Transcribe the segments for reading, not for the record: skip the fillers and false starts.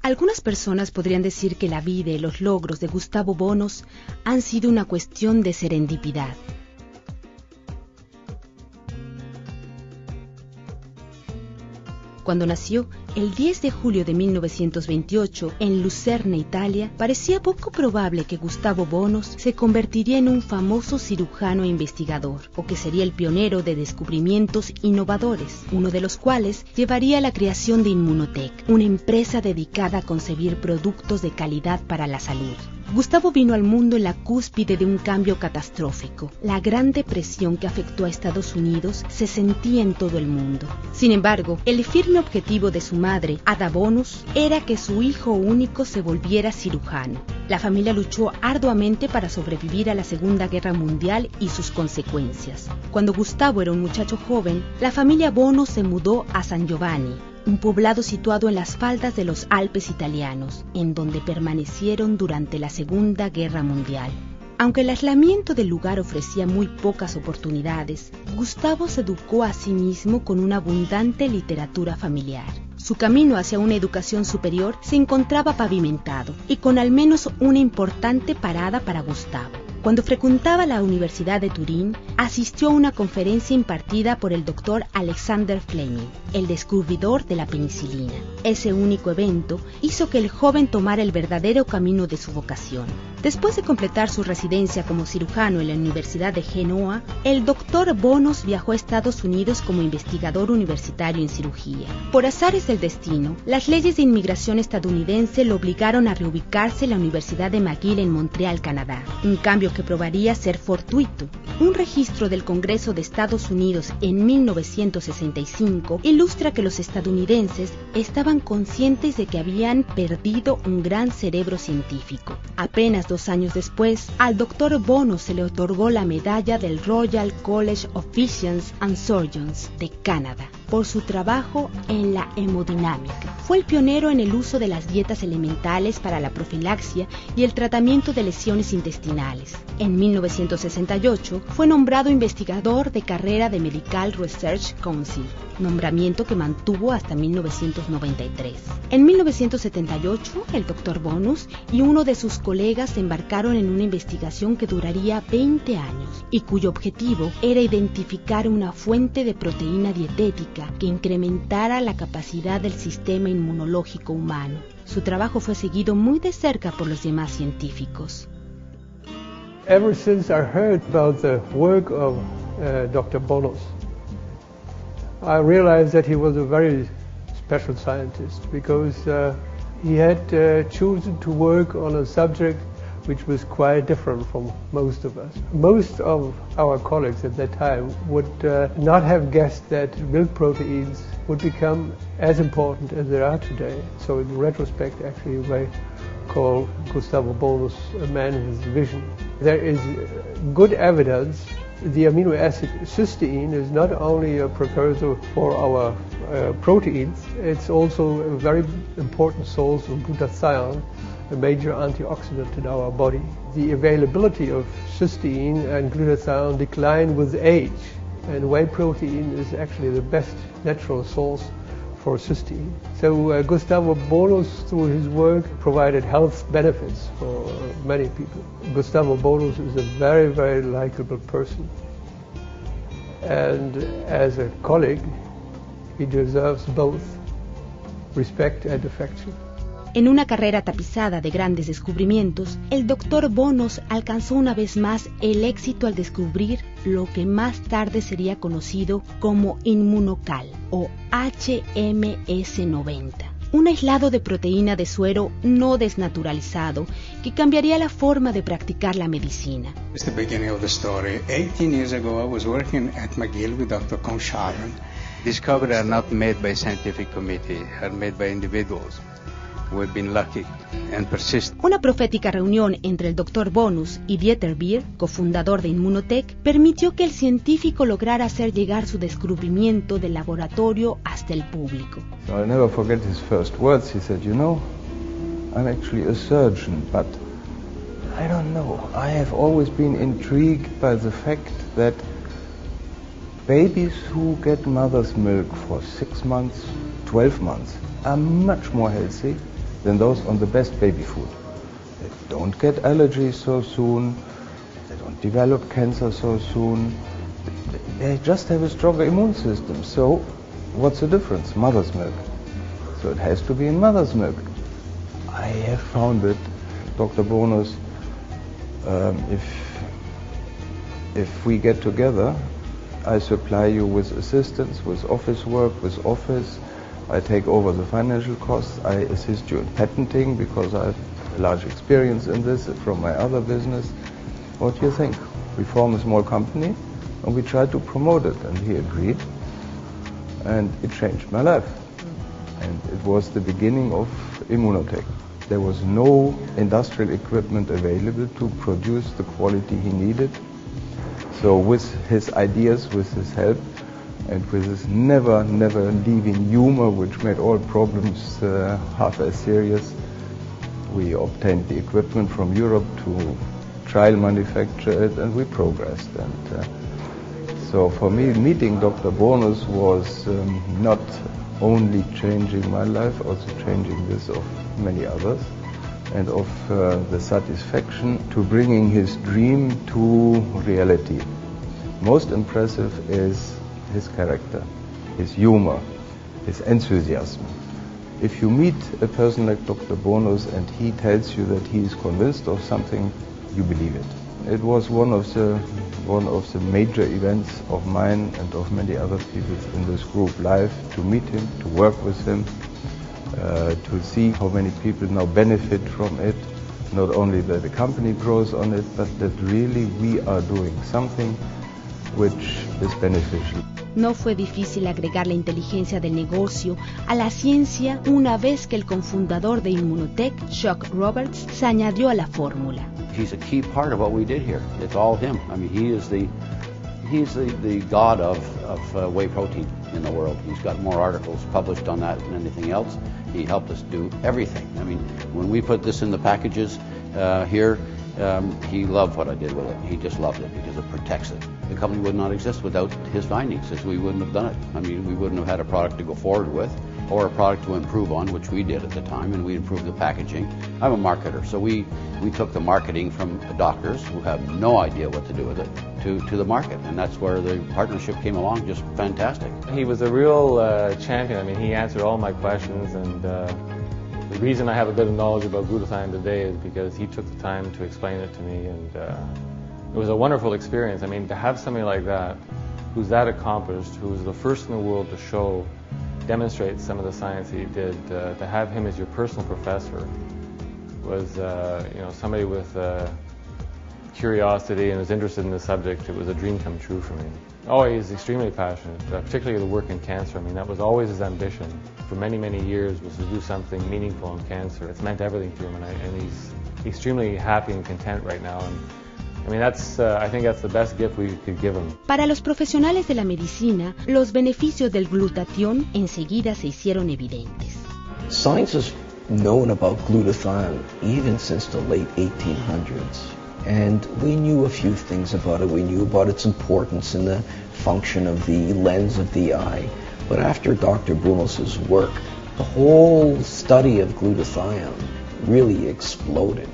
Algunas personas podrían decir que la vida y los logros de Gustavo Bounous han sido una cuestión de serendipidad. Cuando nació, el 10 de julio de 1928, en Lucerna, Italia, parecía poco probable que Gustavo Bounous se convertiría en un famoso cirujano e investigador, o que sería el pionero de descubrimientos innovadores, uno de los cuales llevaría a la creación de Immunotec, una empresa dedicada a concebir productos de calidad para la salud. Gustavo vino al mundo en la cúspide de un cambio catastrófico. La Gran Depresión que afectó a Estados Unidos se sentía en todo el mundo. Sin embargo, el firme objetivo de su madre, Ada Bounous, era que su hijo único se volviera cirujano. La familia luchó arduamente para sobrevivir a la Segunda Guerra Mundial y sus consecuencias. Cuando Gustavo era un muchacho joven, la familia Bounous se mudó a San Giovanni, un poblado situado en las faldas de los Alpes italianos, en donde permanecieron durante la Segunda Guerra Mundial. Aunque el aislamiento del lugar ofrecía muy pocas oportunidades, Gustavo se educó a sí mismo con una abundante literatura familiar. Su camino hacia una educación superior se encontraba pavimentado y con al menos una importante parada para Gustavo. Cuando frecuentaba la Universidad de Turín, asistió a una conferencia impartida por el doctor Alexander Fleming, el descubridor de la penicilina. Ese único evento hizo que el joven tomara el verdadero camino de su vocación. Después de completar su residencia como cirujano en la Universidad de Genoa, el doctor Bounous viajó a Estados Unidos como investigador universitario en cirugía. Por azares del destino, las leyes de inmigración estadounidense lo obligaron a reubicarse en la Universidad de McGill en Montreal, Canadá, un cambio que probaría ser fortuito. Un registro del Congreso de Estados Unidos en 1965 ilustra que los estadounidenses estaban conscientes de que habían perdido un gran cerebro científico. Apenas 2 años después, al Dr. Bounous se le otorgó la medalla del Royal College of Physicians and Surgeons de Canadá por su trabajo en la hemodinámica. Fue el pionero en el uso de las dietas elementales para la profilaxia y el tratamiento de lesiones intestinales. En 1968 fue nombrado investigador de carrera de Medical Research Council, nombramiento que mantuvo hasta 1993. En 1978, el Dr. Bounous y uno de sus colegas se embarcaron en una investigación que duraría 20 años y cuyo objetivo era identificar una fuente de proteína dietética que incrementara la capacidad del sistema inmunológico humano. Su trabajo fue seguido muy de cerca por los demás científicos. Ever since I heard about the work of Dr. Bounous, I realized that he was a very special scientist because he had chosen to work on a subject which was quite different from most of us. Most of our colleagues at that time would not have guessed that milk proteins would become as important as they are today. So in retrospect, actually, you may call Gustavo Bounous a man in his vision. There is good evidence the amino acid cysteine is not only a precursor for our proteins, it's also a very important source of glutathione, a major antioxidant in our body. The availability of cysteine and glutathione decline with age, and whey protein is actually the best natural source for cysteine. So Gustavo Bounous, through his work, provided health benefits for many people. Gustavo Bounous is a very, very likable person. And as a colleague, he deserves both respect and affection. En una carrera tapizada de grandes descubrimientos, el Dr. Bounous alcanzó una vez más el éxito al descubrir lo que más tarde sería conocido como Immunocal o HMS90, un aislado de proteína de suero no desnaturalizado que cambiaría la forma de practicar la medicina. It's the beginning of the story. 18 years ago, I was working at McGill with Dr. Consharon. Discoveries are not made by a scientific committee, are made by individuals. We've been lucky and persistent. Una profética reunión entre el Dr. Bounous y Dieter Beer, cofundador de Immunotec, permitió que el científico lograra hacer llegar su descubrimiento del laboratorio hasta el público. So I'll never forget his first words. He said, "You know, I'm actually a surgeon, but I don't know. I have always been intrigued by the fact that babies who get mother's milk for 6 months, 12 months, are much more healthy than those on the best baby food. They don't get allergies so soon, they don't develop cancer so soon, they just have a stronger immune system. So what's the difference? Mother's milk. So it has to be in mother's milk. I have found it, Dr. Bounous, if we get together, I supply you with assistance, with office work, with office. I take over the financial costs. I assist you in patenting because I have a large experience in this from my other business. What do you think? We form a small company and we try to promote it. And he agreed. And it changed my life. And it was the beginning of Immunotec. There was no industrial equipment available to produce the quality he needed. So with his ideas, with his help, and with his never leaving humor, which made all problems half as serious, we obtained the equipment from Europe to trial manufacture it, and we progressed. And so for me, meeting Dr. Bounous was not only changing my life, also changing this of many others, and of the satisfaction to bringing his dream to reality. Most impressive is his character, his humor, his enthusiasm. If you meet a person like Dr. Bounous and he tells you that he is convinced of something, you believe it. It was one of the major events of mine and of many other people in this group live, to meet him, to work with him, to see how many people now benefit from it. Not only that the company grows on it, but that really we are doing something which is beneficial. No fue difícil agregar la inteligencia del negocio a la ciencia una vez que el cofundador de Immunotec, Chuck Roberts, se añadió a la fórmula. He's a key part of what we did here. It's all him. I mean, he's the god of whey protein in the world. He's got more articles published on that than anything else. He helped us do everything. I mean, when we put this in the packages here, he loved what I did with it. He just loved it because it protects it. The company would not exist without his findings, as we wouldn't have done it. I mean, we wouldn't have had a product to go forward with, or a product to improve on, which we did at the time, and we improved the packaging. I'm a marketer, so we took the marketing from doctors who have no idea what to do with it to the market, and that's where the partnership came along, just fantastic. He was a real champion. I mean, he answered all my questions, and the reason I have a good knowledge about glutathione today is because he took the time to explain it to me, and it was a wonderful experience. I mean, to have somebody like that, who's that accomplished, who's the first in the world to demonstrate some of the science that he did, to have him as your personal professor was, somebody with curiosity and was interested in the subject. It was a dream come true for me. Oh, he's extremely passionate, particularly the work in cancer. I mean, that was always his ambition for many, many years, was to do something meaningful in cancer. It's meant everything to him, and he's extremely happy and content right now. And I mean, I think that's the best gift we could give him. Para los profesionales de la medicina, los beneficios del glutatión enseguida se hicieron evidentes. Science has known about glutathione even since the late 1800s. And we knew a few things about it. We knew about its importance in the function of the lens of the eye. But after Dr. Bounous' work, the whole study of glutathione really exploded.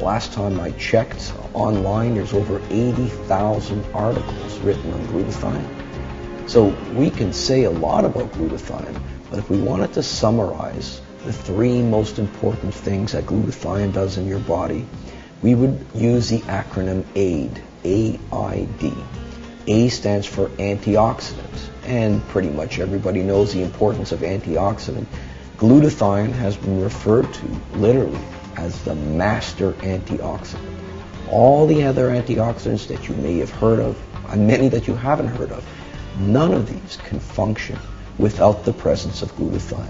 Last time I checked online, there's over 80,000 articles written on glutathione. So we can say a lot about glutathione, but if we wanted to summarize the three most important things that glutathione does in your body, we would use the acronym AID, A-I-D. A stands for antioxidant, and pretty much everybody knows the importance of antioxidant. Glutathione has been referred to literally as the master antioxidant. All the other antioxidants that you may have heard of, and many that you haven't heard of, none of these can function without the presence of glutathione.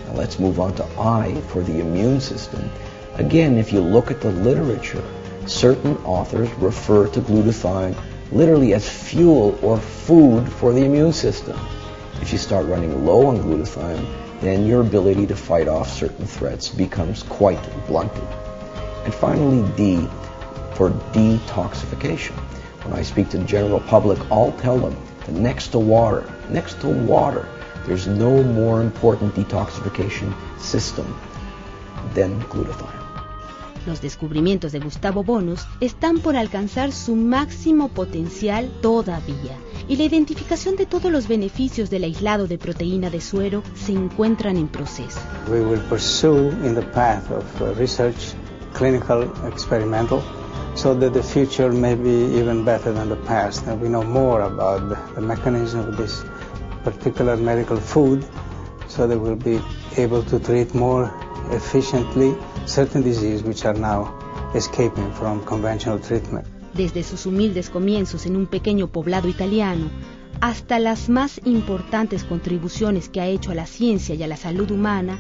Now let's move on to I for the immune system. Again, if you look at the literature, certain authors refer to glutathione literally as fuel or food for the immune system. If you start running low on glutathione, then your ability to fight off certain threats becomes quite blunted. And finally, D for detoxification. When I speak to the general public, I'll tell them that next to water, there's no more important detoxification system than glutathione. Los descubrimientos de Gustavo Bounous están por alcanzar su máximo potencial todavía, y la identificación de todos los beneficios del aislado de proteína de suero se encuentran en proceso. We will pursue in the path of research, clinical, experimental, so that the future may be even better than the past. And we know more about the mechanism of this particular medical food, so that we'll be able to treat more efficiently certain diseases which are now escaping from conventional treatment. Desde sus humildes comienzos en un pequeño poblado italiano hasta las más importantes contribuciones que ha hecho a la ciencia y a la salud humana,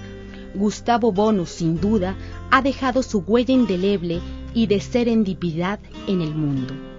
Gustavo Bounous, sin duda, ha dejado su huella indeleble y de serendipidad en el mundo.